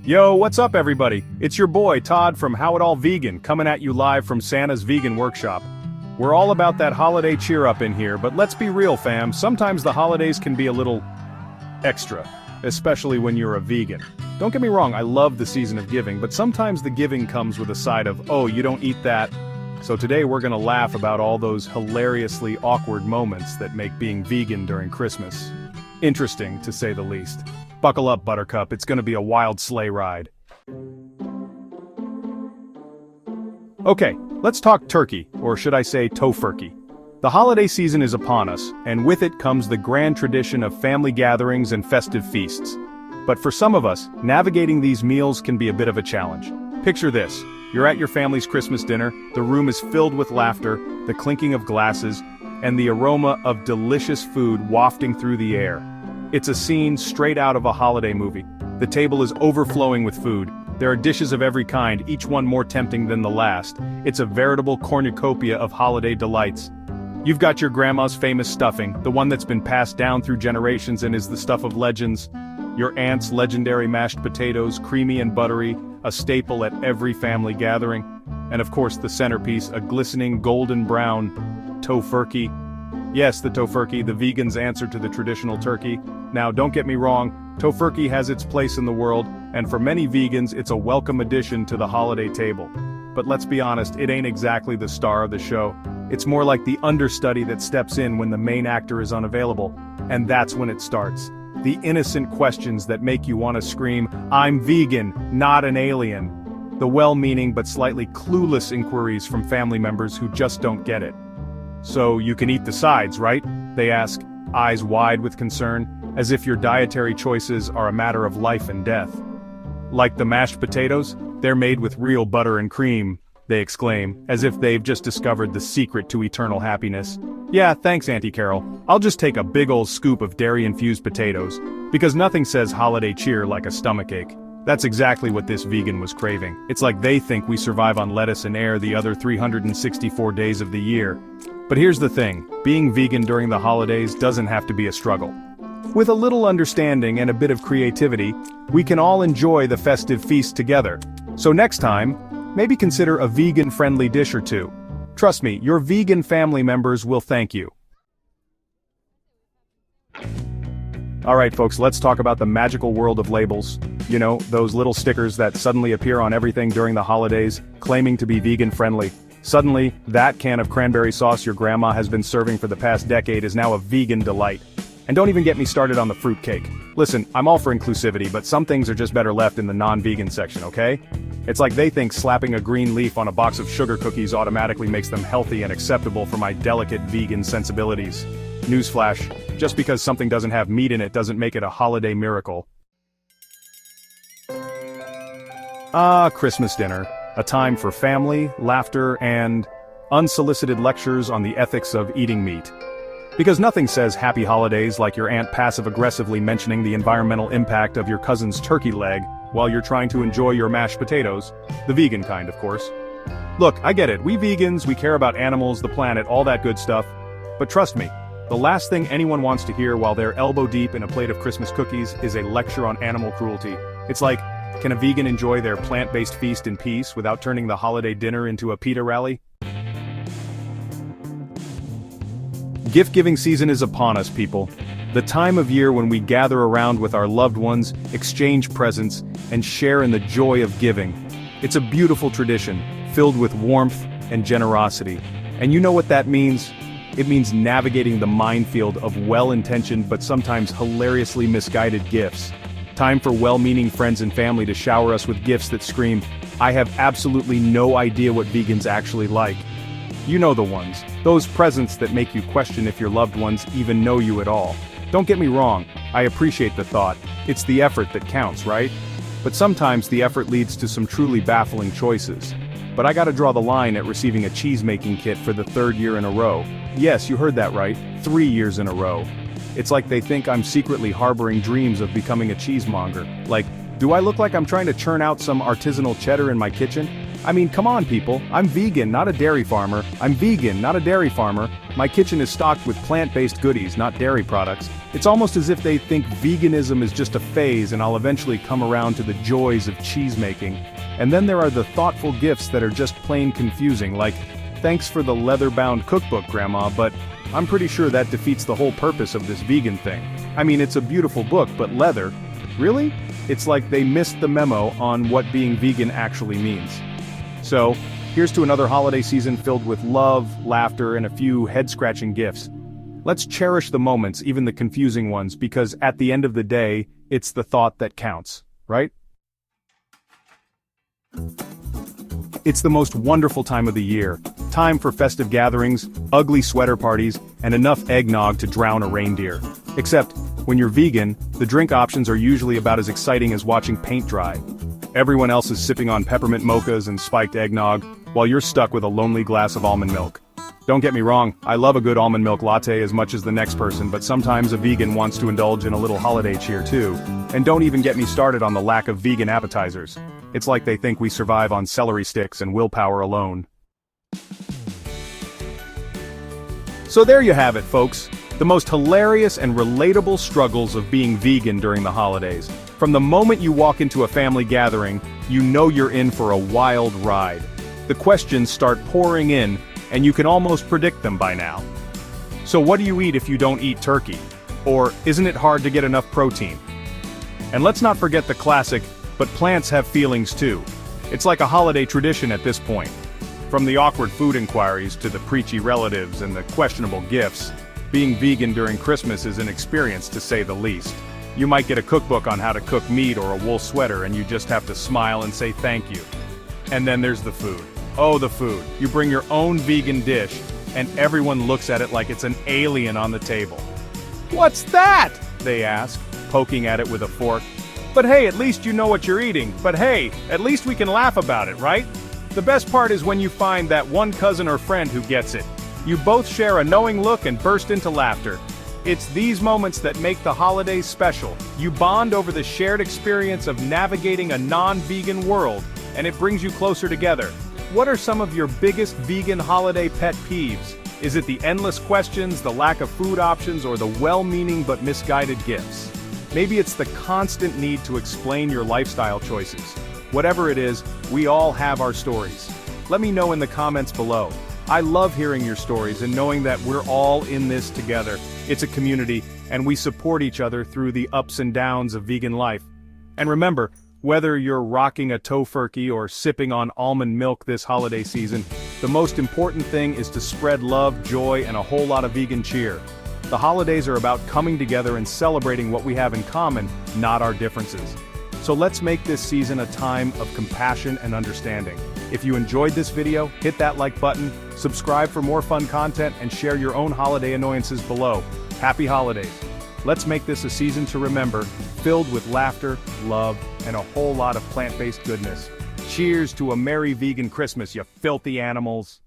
Yo, what's up everybody? It's your boy Todd from How It All Vegan coming at you live from Santa's Vegan Workshop. We're all about that holiday cheer up in here, but let's be real fam, sometimes the holidays can be a little extra, especially when you're a vegan. Don't get me wrong, I love the season of giving, but sometimes the giving comes with a side of, oh, you don't eat that. So today we're gonna laugh about all those hilariously awkward moments that make being vegan during Christmas interesting, to say the least. Buckle up, Buttercup, it's gonna be a wild sleigh ride. Okay, let's talk turkey, or should I say tofurkey. The holiday season is upon us, and with it comes the grand tradition of family gatherings and festive feasts. But for some of us, navigating these meals can be a bit of a challenge. Picture this, you're at your family's Christmas dinner, the room is filled with laughter, the clinking of glasses, and the aroma of delicious food wafting through the air. It's a scene straight out of a holiday movie. The table is overflowing with food. There are dishes of every kind, each one more tempting than the last. It's a veritable cornucopia of holiday delights. You've got your grandma's famous stuffing, the one that's been passed down through generations and is the stuff of legends. Your aunt's legendary mashed potatoes, creamy and buttery, a staple at every family gathering. And of course the centerpiece, a glistening golden brown tofurkey. Yes, the tofurkey, the vegan's answer to the traditional turkey. Now don't get me wrong, tofurkey has its place in the world, and for many vegans it's a welcome addition to the holiday table. But let's be honest, it ain't exactly the star of the show. It's more like the understudy that steps in when the main actor is unavailable. And that's when it starts. The innocent questions that make you want to scream, "I'm vegan, not an alien." The well-meaning but slightly clueless inquiries from family members who just don't get it. "So you can eat the sides, right?" they ask, eyes wide with concern, as if your dietary choices are a matter of life and death. "Like the mashed potatoes? They're made with real butter and cream," they exclaim, as if they've just discovered the secret to eternal happiness. "Yeah, thanks Auntie Carol. I'll just take a big ol' scoop of dairy-infused potatoes, because nothing says holiday cheer like a stomachache." That's exactly what this vegan was craving. It's like they think we survive on lettuce and air the other 364 days of the year. But here's the thing, being vegan during the holidays doesn't have to be a struggle. With a little understanding and a bit of creativity, we can all enjoy the festive feast together. So next time, maybe consider a vegan-friendly dish or two. Trust me, your vegan family members will thank you. Alright folks, let's talk about the magical world of labels. You know, those little stickers that suddenly appear on everything during the holidays, claiming to be vegan-friendly. Suddenly, that can of cranberry sauce your grandma has been serving for the past decade is now a vegan delight. And don't even get me started on the fruitcake. Listen, I'm all for inclusivity, but some things are just better left in the non-vegan section, okay? It's like they think slapping a green leaf on a box of sugar cookies automatically makes them healthy and acceptable for my delicate vegan sensibilities. Newsflash, just because something doesn't have meat in it doesn't make it a holiday miracle. Christmas dinner. A time for family, laughter, and unsolicited lectures on the ethics of eating meat. Because nothing says happy holidays like your aunt passive-aggressively mentioning the environmental impact of your cousin's turkey leg while you're trying to enjoy your mashed potatoes. The vegan kind, of course. Look, I get it, we vegans, we care about animals, the planet, all that good stuff. But trust me, the last thing anyone wants to hear while they're elbow deep in a plate of Christmas cookies is a lecture on animal cruelty. It's like, can a vegan enjoy their plant-based feast in peace without turning the holiday dinner into a PETA rally? Gift-giving season is upon us, people. The time of year when we gather around with our loved ones, exchange presents, and share in the joy of giving. It's a beautiful tradition, filled with warmth and generosity. And you know what that means? It means navigating the minefield of well-intentioned but sometimes hilariously misguided gifts. Time for well-meaning friends and family to shower us with gifts that scream, "I have absolutely no idea what vegans actually like." You know the ones. Those presents that make you question if your loved ones even know you at all. Don't get me wrong, I appreciate the thought. It's the effort that counts, right? But sometimes the effort leads to some truly baffling choices. But I gotta draw the line at receiving a cheese-making kit for the 3rd year in a row. Yes, you heard that right, 3 years in a row. It's like they think I'm secretly harboring dreams of becoming a cheesemonger. Like, do I look like I'm trying to churn out some artisanal cheddar in my kitchen? I mean, come on people, I'm vegan, not a dairy farmer. I'm vegan, not a dairy farmer. My kitchen is stocked with plant-based goodies, not dairy products. It's almost as if they think veganism is just a phase and I'll eventually come around to the joys of cheese making. And then there are the thoughtful gifts that are just plain confusing, like, thanks for the leather-bound cookbook, Grandma, but I'm pretty sure that defeats the whole purpose of this vegan thing. I mean, it's a beautiful book, but leather? Really? It's like they missed the memo on what being vegan actually means. So, here's to another holiday season filled with love, laughter, and a few head-scratching gifts. Let's cherish the moments, even the confusing ones, because at the end of the day, it's the thought that counts, right? It's the most wonderful time of the year. Time for festive gatherings, ugly sweater parties, and enough eggnog to drown a reindeer. Except, when you're vegan, the drink options are usually about as exciting as watching paint dry. Everyone else is sipping on peppermint mochas and spiked eggnog, while you're stuck with a lonely glass of almond milk. Don't get me wrong, I love a good almond milk latte as much as the next person, but sometimes a vegan wants to indulge in a little holiday cheer too. And don't even get me started on the lack of vegan appetizers. It's like they think we survive on celery sticks and willpower alone. So there you have it, folks. The most hilarious and relatable struggles of being vegan during the holidays. From the moment you walk into a family gathering, you know you're in for a wild ride. The questions start pouring in, and you can almost predict them by now. So what do you eat if you don't eat turkey? Or isn't it hard to get enough protein? And let's not forget the classic, but plants have feelings too. It's like a holiday tradition at this point. From the awkward food inquiries to the preachy relatives and the questionable gifts, being vegan during Christmas is an experience to say the least. You might get a cookbook on how to cook meat or a wool sweater and you just have to smile and say thank you. And then there's the food. Oh, the food. You bring your own vegan dish, and everyone looks at it like it's an alien on the table. "What's that?" they ask, poking at it with a fork. But hey, at least you know what you're eating. But hey, at least we can laugh about it, right? The best part is when you find that one cousin or friend who gets it. You both share a knowing look and burst into laughter. It's these moments that make the holidays special. You bond over the shared experience of navigating a non-vegan world, and it brings you closer together. What are some of your biggest vegan holiday pet peeves? Is it the endless questions, the lack of food options, or the well-meaning but misguided gifts? Maybe it's the constant need to explain your lifestyle choices. Whatever it is, we all have our stories. Let me know in the comments below. I love hearing your stories and knowing that we're all in this together. It's a community, and we support each other through the ups and downs of vegan life. And remember, whether you're rocking a tofurkey or sipping on almond milk this holiday season, the most important thing is to spread love, joy, and a whole lot of vegan cheer. The holidays are about coming together and celebrating what we have in common, not our differences. So let's make this season a time of compassion and understanding. If you enjoyed this video, hit that like button, subscribe for more fun content, and share your own holiday annoyances below. Happy holidays! Let's make this a season to remember, filled with laughter, love, and a whole lot of plant-based goodness. Cheers to a merry vegan Christmas, you filthy animals!